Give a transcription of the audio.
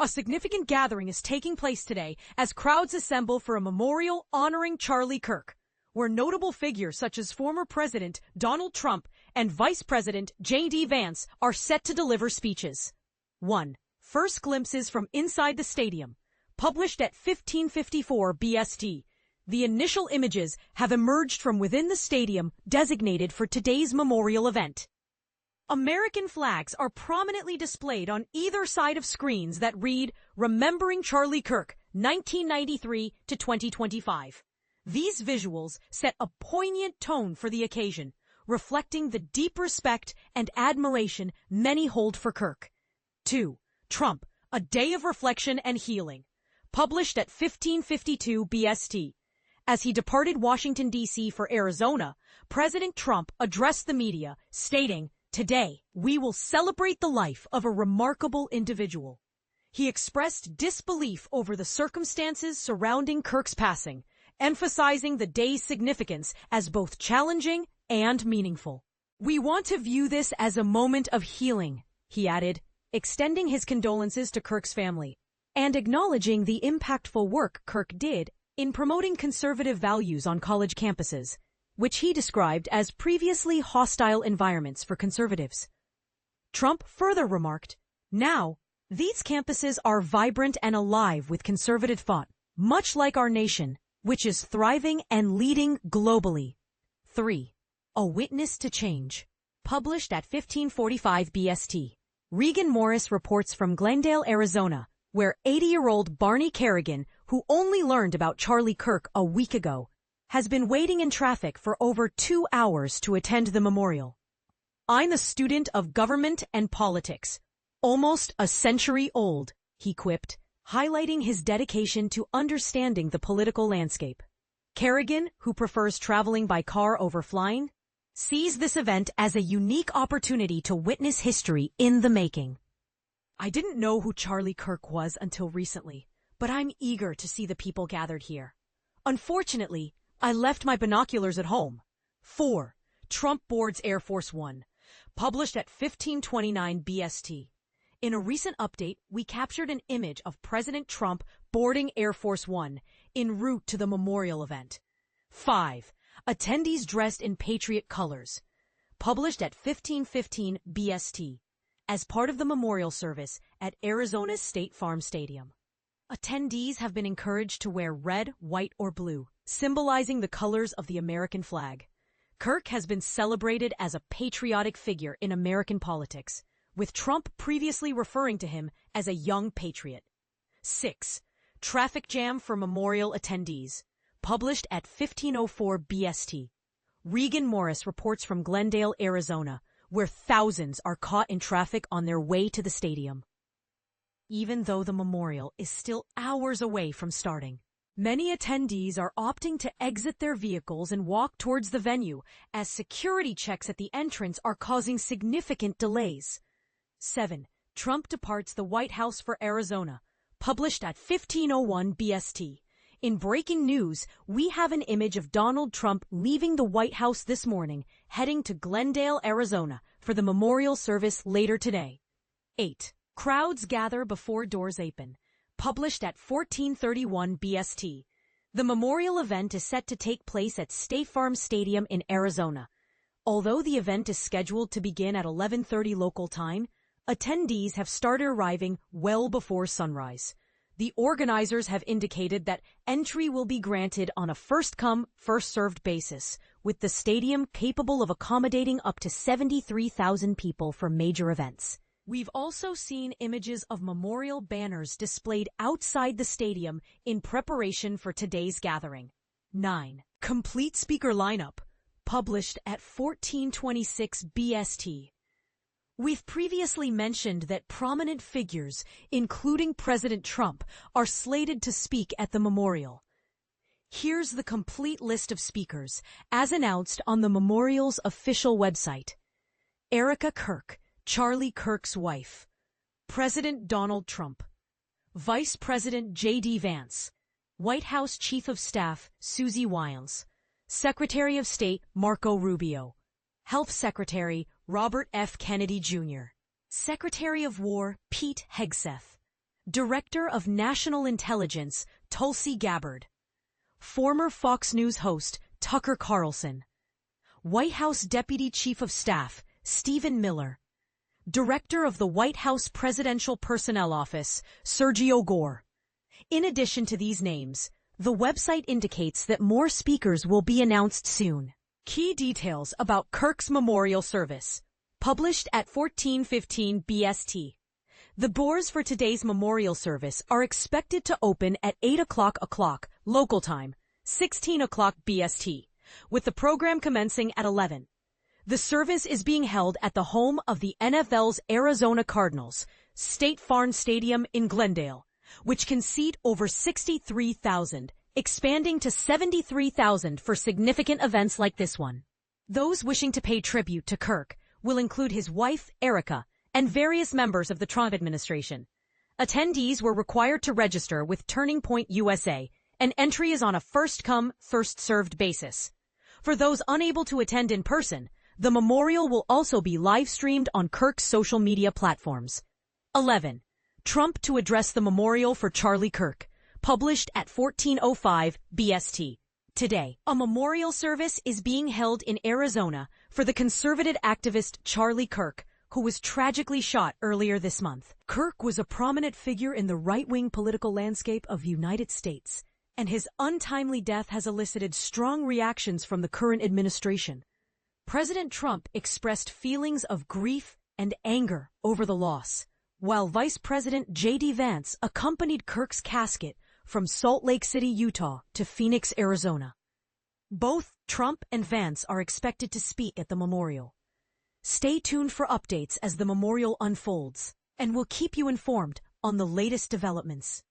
A significant gathering is taking place today as crowds assemble for a memorial honoring Charlie Kirk, where notable figures such as former President Donald Trump and Vice President J.D. Vance are set to deliver speeches. 1. First glimpses from inside the stadium, published at 1554 BST. The initial images have emerged from within the stadium designated for today's memorial event. American flags are prominently displayed on either side of screens that read, "Remembering Charlie Kirk, 1993 to 2025. These visuals set a poignant tone for the occasion, reflecting the deep respect and admiration many hold for Kirk. 2. Trump, A Day of Reflection and Healing, published at 1552 BST. As he departed Washington, D.C. for Arizona, President Trump addressed the media, stating, "Today, we will celebrate the life of a remarkable individual." He expressed disbelief over the circumstances surrounding Kirk's passing, emphasizing the day's significance as both challenging and meaningful. "We want to view this as a moment of healing," he added, extending his condolences to Kirk's family, and acknowledging the impactful work Kirk did in promoting conservative values on college campuses, which he described as previously hostile environments for conservatives. Trump further remarked, "Now, these campuses are vibrant and alive with conservative thought, much like our nation, which is thriving and leading globally." 3. A Witness to Change, published at 1545 BST. Regan Morris reports from Glendale, Arizona, where 80-year-old Barney Kerrigan, who only learned about Charlie Kirk a week ago, has been waiting in traffic for over 2 hours to attend the memorial. "I'm a student of government and politics, almost a century old," he quipped, highlighting his dedication to understanding the political landscape. Kerrigan, who prefers traveling by car over flying, sees this event as a unique opportunity to witness history in the making. "I didn't know who Charlie Kirk was until recently, but I'm eager to see the people gathered here. Unfortunately, I left my binoculars at home." 4. Trump boards Air Force One, published at 1529 BST. In a recent update, we captured an image of President Trump boarding Air Force One en route to the memorial event. 5. Attendees dressed in patriot colors, published at 1515 BST, as part of the memorial service at Arizona's State Farm Stadium. Attendees have been encouraged to wear red, white, or blue, symbolizing the colors of the American flag. Kirk has been celebrated as a patriotic figure in American politics, with Trump previously referring to him as a young patriot. 6. Traffic jam for memorial attendees, published at 1504 BST. Regan Morris reports from Glendale, Arizona, where thousands are caught in traffic on their way to the stadium. Even though the memorial is still hours away from starting, many attendees are opting to exit their vehicles and walk towards the venue, as security checks at the entrance are causing significant delays. 7. Trump departs the White House for Arizona, published at 1501 BST. In breaking news, we have an image of Donald Trump leaving the White House this morning, heading to Glendale, Arizona, for the memorial service later today. 8. Crowds gather before doors open, published at 1431 BST. The memorial event is set to take place at State Farm Stadium in Arizona. Although the event is scheduled to begin at 11:30 local time, attendees have started arriving well before sunrise. The organizers have indicated that entry will be granted on a first-come, first-served basis, with the stadium capable of accommodating up to 73,000 people for major events. We've also seen images of memorial banners displayed outside the stadium in preparation for today's gathering. 9. Complete speaker lineup, published at 1426 BST. We've previously mentioned that prominent figures, including President Trump, are slated to speak at the memorial. Here's the complete list of speakers, as announced on the memorial's official website. Erika Kirk, Charlie Kirk's wife. President Donald Trump. Vice President J.D. Vance. White House Chief of Staff Susie Wiles. Secretary of State Marco Rubio. Health Secretary Robert F. Kennedy, Jr. Secretary of War Pete Hegseth. Director of National Intelligence, Tulsi Gabbard. Former Fox News host, Tucker Carlson. White House Deputy Chief of Staff, Stephen Miller. Director of the White House Presidential Personnel Office, Sergio Gore. In addition to these names, the website indicates that more speakers will be announced soon. Key details about Kirk's memorial service. Published at 14:15 BST. The doors for today's memorial service are expected to open at 8 o'clock local time, 16 o'clock BST, with the program commencing at 11. The service is being held at the home of the NFL's Arizona Cardinals, State Farm Stadium in Glendale, which can seat over 63,000, expanding to 73,000 for significant events like this one. Those wishing to pay tribute to Kirk will include his wife, Erika, and various members of the Trump administration. Attendees were required to register with Turning Point USA, and entry is on a first-come, first-served basis. For those unable to attend in person, the memorial will also be live-streamed on Kirk's social media platforms. 11. Trump to address the memorial for Charlie Kirk, published at 14:05 BST. Today, a memorial service is being held in Arizona for the conservative activist Charlie Kirk, who was tragically shot earlier this month. Kirk was a prominent figure in the right-wing political landscape of the United States, and his untimely death has elicited strong reactions from the current administration. President Trump expressed feelings of grief and anger over the loss, while Vice President J.D. Vance accompanied Kirk's casket from Salt Lake City, Utah to Phoenix, Arizona. Both Trump and Vance are expected to speak at the memorial. Stay tuned for updates as the memorial unfolds, and we'll keep you informed on the latest developments.